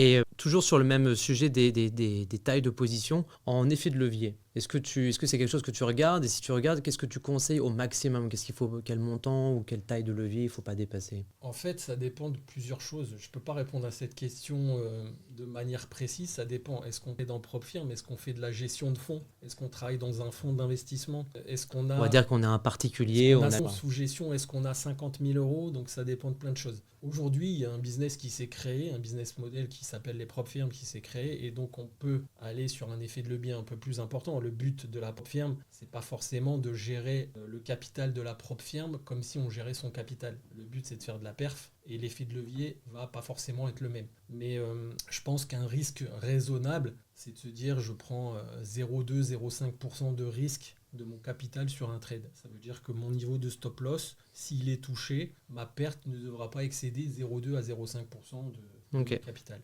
Et toujours sur le même sujet des tailles de position, en effet de levier. Est-ce que c'est quelque chose que tu regardes? Et si tu regardes, qu'est-ce que tu conseilles au maximum? Quel montant ou quelle taille de levier il ne faut pas dépasser? En fait, ça dépend de plusieurs choses. Je ne peux pas répondre à cette question de manière précise. Ça dépend. Est-ce qu'on est dans PropFirm? Est-ce qu'on fait de la gestion de fonds? Est-ce qu'on travaille dans un fonds d'investissement? On va dire qu'on est un Est-ce particulier, qu'on on a a... son sous gestion? Est-ce qu'on a 50 000 euros? Donc ça dépend de plein de choses. Aujourd'hui, il y a un business qui s'est créé, un business model qui s'appelle les PropFirm qui s'est créé. Et donc on peut aller sur un effet de levier un peu plus important. Le but de la PropFirm, c'est pas forcément de gérer le capital de la PropFirm comme si on gérait son capital. Le but, c'est de faire de la perf et l'effet de levier va pas forcément être le même. Mais je pense qu'un risque raisonnable, c'est de se dire je prends 0,2-0,5% de risque de mon capital sur un trade. Ça veut dire que mon niveau de stop loss, s'il est touché, ma perte ne devra pas excéder 0,2 à 0,5% de mon Ok. capital.